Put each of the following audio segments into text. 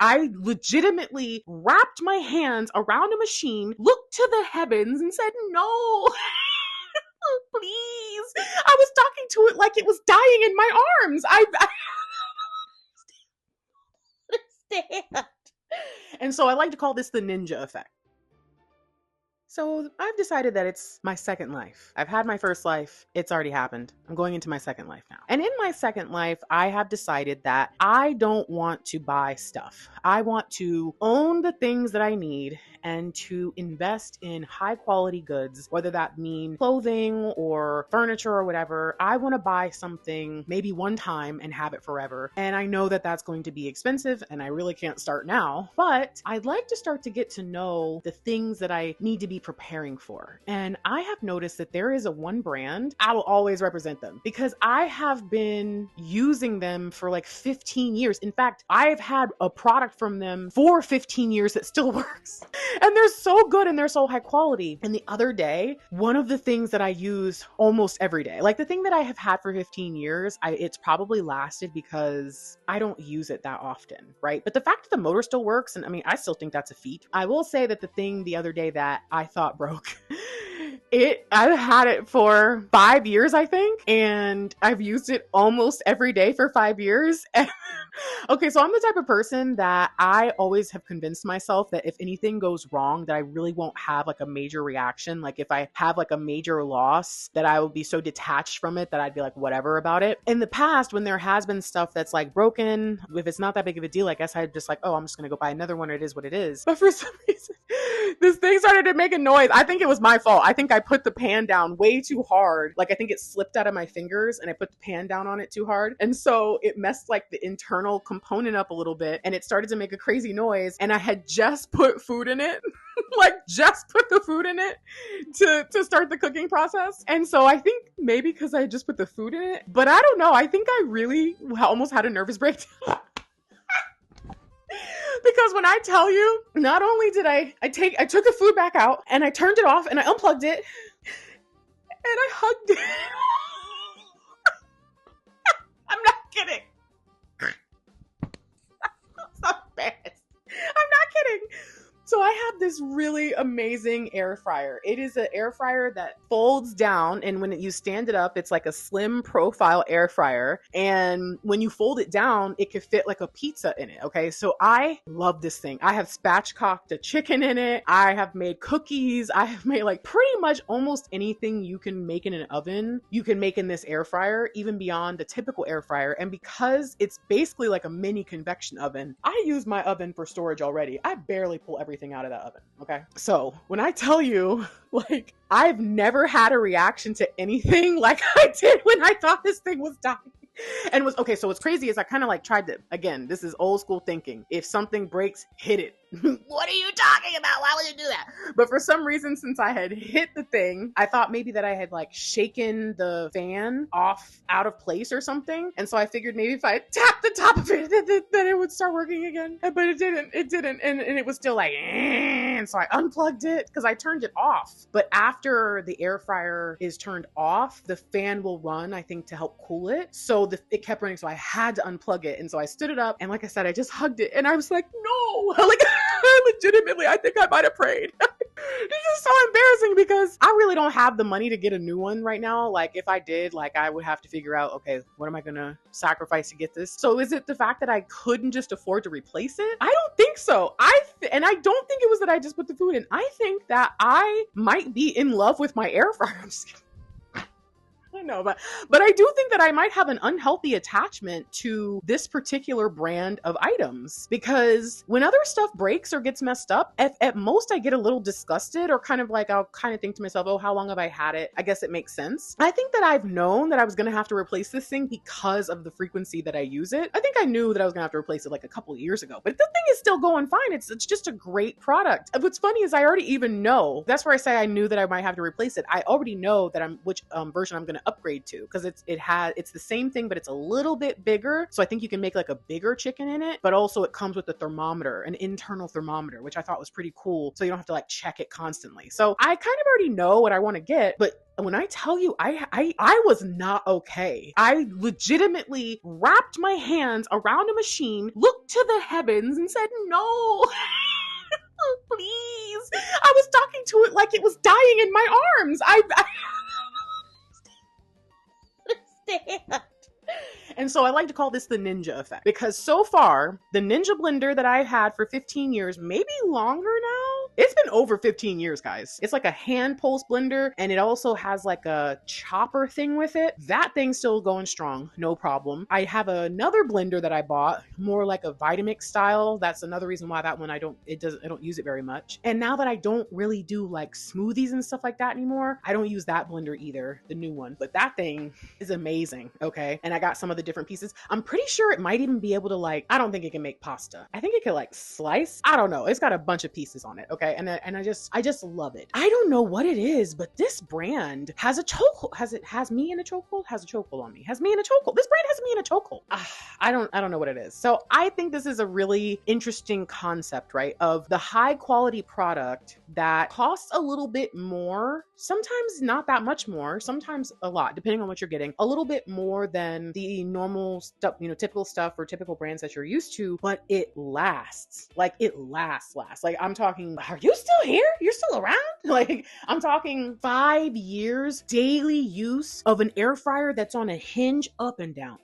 I legitimately wrapped my hands around a machine, looked to the heavens and said, no, please. I was talking to it like it was dying in my arms. I understand. And so I like to call this the ninja effect. So I've decided that it's my second life. I've had my first life. It's already happened. I'm going into my second life now. And in my second life, I have decided that I don't want to buy stuff. I want to own the things that I need and to invest in high quality goods, whether that mean clothing or furniture or whatever. I want to buy something maybe one time and have it forever. And I know that that's going to be expensive and I really can't start now, but I'd like to start to get to know the things that I need to be preparing for. And I have noticed that there is a one brand, I will always represent them because I have been using them for like 15 years. In fact, I've had a product from them for 15 years that still works. And they're so good and they're so high quality. And the other day, one of the things that I use almost every day, like the thing that I have had for 15 years, it's probably lasted because I don't use it that often, right? But the fact that the motor still works, and I mean, I still think that's a feat. I will say that the thing the other day that I thought broke, I've had it for 5 years, I think, and I've used it almost every day for 5 years. Okay, so I'm the type of person that I always have convinced myself that if anything goes wrong, that I really won't have like a major reaction. Like if I have like a major loss, that I will be so detached from it that I'd be like, whatever about it. In the past, when there has been stuff that's like broken, if it's not that big of a deal, I guess I'd just like, oh, I'm just going to go buy another one. It is what it is. But for some reason, this thing started to make a noise. I think it was my fault. I think I put the pan down way too hard. Like I think it slipped out of my fingers and I put the pan down on it too hard. And so it messed like the internal component up a little bit and it started to make a crazy noise. And I had just put food in it, like just put the food in it to start the cooking process. And so I think maybe because I just put the food in it, but I don't know. I think I really almost had a nervous breakdown. Because when I tell you, not only did I took the food back out and I turned it off and I unplugged it and I hugged it. I'm not kidding. So embarrassed. I'm not kidding. So I have this really amazing air fryer. It is an air fryer that folds down, and when you stand it up, it's like a slim profile air fryer. And when you fold it down, it can fit like a pizza in it. Okay, so I love this thing. I have spatchcocked a chicken in it. I have made cookies. I have made like pretty much almost anything you can make in an oven, you can make in this air fryer, even beyond the typical air fryer. And because it's basically like a mini convection oven, I use my oven for storage already. I barely pull everything out of that oven. Okay. So when I tell you, like, I've never had a reaction to anything like I did when I thought this thing was dying. And was okay. So what's crazy is I kind of like tried to, again, this is old school thinking. If something breaks, hit it. What are you talking about? Why would you do that? But for some reason, since I had hit the thing, I thought maybe that I had like shaken the fan off out of place or something. And so I figured maybe if I tapped the top of it, that it would start working again. But it didn't. And it was still like, and so I unplugged it because I turned it off. But after the air fryer is turned off, the fan will run, I think, to help cool it. So it kept running. So I had to unplug it. And so I stood it up. And like I said, I just hugged it. And I was like, no, like, legitimately, I think I might have prayed. This is so embarrassing because I really don't have the money to get a new one right now. Like if I did, like I would have to figure out, okay, what am I going to sacrifice to get this? So is it the fact that I couldn't just afford to replace it? I don't think so. And I don't think it was that I just put the food in. I think that I might be in love with my air fryer. I'm just kidding. I know, but I do think that I might have an unhealthy attachment to this particular brand of items because when other stuff breaks or gets messed up, at most I get a little disgusted or kind of like I'll kind of think to myself, oh, how long have I had it? I guess it makes sense. I think that I've known that I was going to have to replace this thing because of the frequency that I use it. I think I knew that I was going to have to replace it like a couple of years ago, but the thing is still going fine. It's just a great product. What's funny is I already even know. That's where I say I knew that I might have to replace it. I already know that which version I'm going to upgrade to, because it's the same thing, but it's a little bit bigger. So I think you can make like a bigger chicken in it, but also it comes with a thermometer, an internal thermometer, which I thought was pretty cool. So you don't have to like check it constantly. So I kind of already know what I want to get, but when I tell you, I was not okay. I legitimately wrapped my hands around a machine, looked to the heavens, and said, no. Please. I was talking to it like it was dying in my arms. I understand. And so I like to call this the ninja effect, because so far, the Ninja blender that I've had for 15 years, maybe longer now, it's been over 15 years, guys. It's like a hand pulse blender, and it also has like a chopper thing with it. That thing's still going strong, no problem. I have another blender that I bought, more like a Vitamix style. That's another reason why that one I don't use it very much. And now that I don't really do like smoothies and stuff like that anymore, I don't use that blender either, the new one. But that thing is amazing, okay? And I got some of the different pieces. I'm pretty sure it might even be able to like, I don't think it can make pasta. I think it can like slice. I don't know. It's got a bunch of pieces on it, okay? And I just love it. I don't know what it is, but this brand has a chokehold. Has me in a chokehold? Has a chokehold on me. Has me in a chokehold. This brand has me in a chokehold. I don't know what it is. So I think this is a really interesting concept, right? Of the high quality product that costs a little bit more, sometimes not that much more, sometimes a lot, depending on what you're getting, a little bit more than the normal stuff, typical stuff or typical brands that you're used to, but it lasts. Like it lasts. Like I'm talking, are you still here? You're still around? Like I'm talking 5 years daily use of an air fryer that's on a hinge up and down,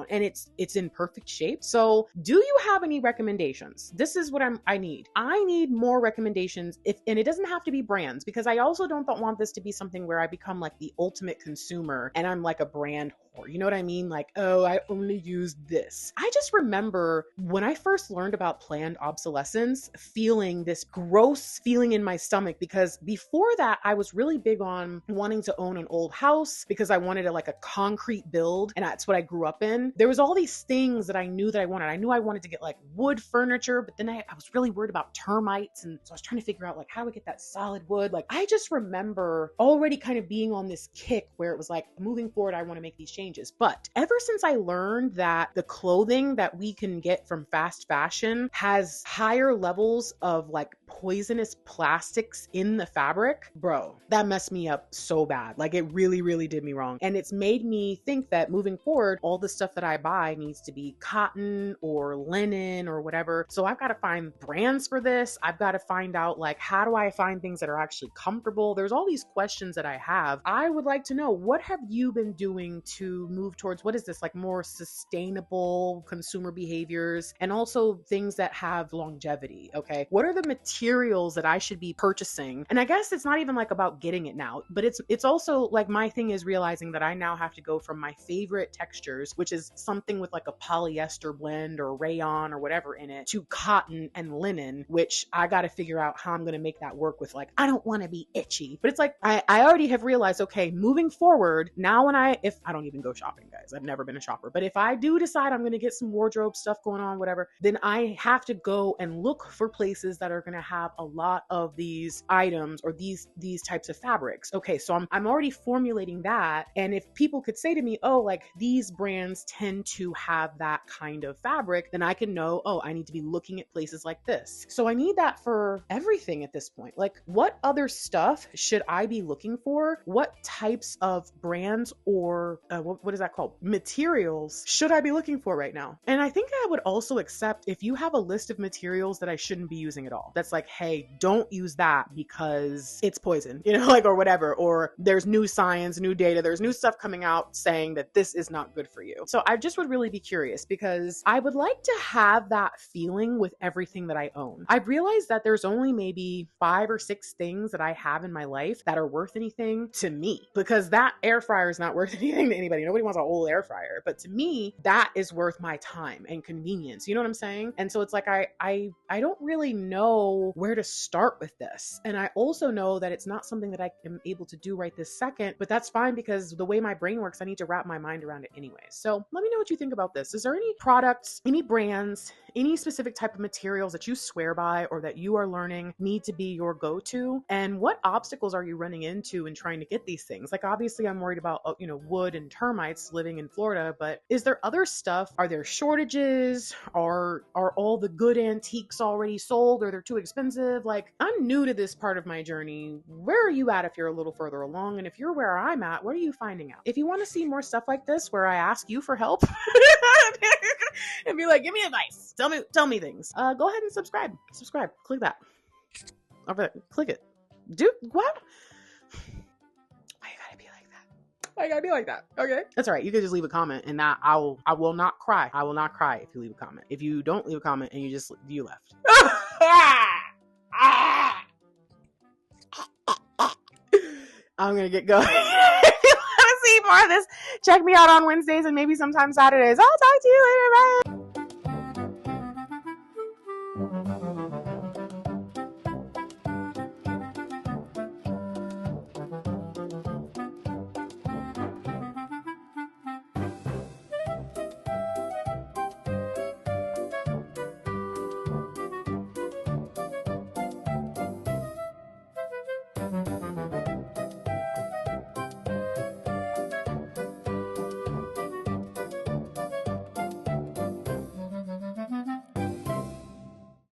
and it's in perfect shape. So do you have any recommendations? This is what I need. I need more recommendations, and it doesn't have to be brands, because I also don't want this to be something where I become like the ultimate consumer and I'm like a brand whore. You know what I mean? Like, oh, I only use this. I just remember when I first learned about planned obsolescence, feeling this gross feeling in my stomach, because before that, I was really big on wanting to own an old house because I wanted like a concrete build, and that's what I grew up in. There was all these things that I knew that I wanted. I knew I wanted to get like wood furniture, but then I was really worried about termites, and so I was trying to figure out like how do I get that solid wood. Like I just remember already kind of being on this kick where it was like, moving forward, I want to make these changes. But ever since I learned that the clothing that we can get from fast fashion has higher levels of like poisonous plastics in the fabric, bro, that messed me up so bad. Like it really, really did me wrong. And it's made me think that moving forward, all the stuff that I buy needs to be cotton or linen or whatever. So I've got to find brands for this. I've got to find out like, how do I find things that are actually comfortable? There's all these questions that I have. I would like to know, what have you been doing to move towards, what is this, like more sustainable consumer behaviors, and also things that have longevity? Okay, what are the materials that I should be purchasing? And I guess it's not even like about getting it now, but it's also like, my thing is realizing that I now have to go from my favorite textures, which is something with like a polyester blend or rayon or whatever in it, to cotton and linen, which I got to figure out how I'm going to make that work with, like, I don't want to be itchy, but it's like, I already have realized, okay, moving forward, now if I don't even go shopping, guys, I've never been a shopper, but if I do decide I'm going to get some wardrobe stuff going on, whatever, then I have to go and look for places that are going to have a lot of these items or these types of fabrics. Okay, so I'm already formulating that. And if people could say to me, oh, like these brands tend to have that kind of fabric, then I can know, oh, I need to be looking at places like this. So I need that for everything at this point. Like, what other stuff should I be looking for? What types of brands or what is that called? Materials should I be looking for right now? And I think I would also accept if you have a list of materials that I shouldn't be using at all. That's like, hey, don't use that because it's poison, like, or whatever, or there's new science, new data, there's new stuff coming out saying that this is not good for you. So I just would really be curious, because I would like to have that feeling with everything that I own. I've realized that there's only maybe 5 or 6 things that I have in my life that are worth anything to me, because that air fryer is not worth anything to anybody. Nobody wants an old air fryer, but to me, that is worth my time and convenience. You know what I'm saying? And so it's like, I don't really know where to start with this. And I also know that it's not something that I am able to do right this second, but that's fine, because the way my brain works, I need to wrap my mind around it anyway. So let me know what you think about this. Is there any products, any brands, any specific type of materials that you swear by or that you are learning need to be your go-to? And what obstacles are you running into in trying to get these things? Like, obviously I'm worried about, wood and termites living in Florida, but is there other stuff? Are there shortages? Are all the good antiques already sold, or they're too expensive? Like, I'm new to this part of my journey. Where are you at if you're a little further along? And if you're where I'm at, what are you finding out? If you want to see more stuff like this where I ask you for help and be like, give me advice, tell me things, go ahead and subscribe, click that over there, click it, dude. What? Why you gotta be like that? Why you gotta be like that? Okay, that's all right. You can just leave a comment, and that I will not cry. I will not cry if you leave a comment. If you don't leave a comment and you left. I'm gonna get going. If you want to see more of this, check me out on Wednesdays and maybe sometimes Saturdays. I'll talk to you later. Bye.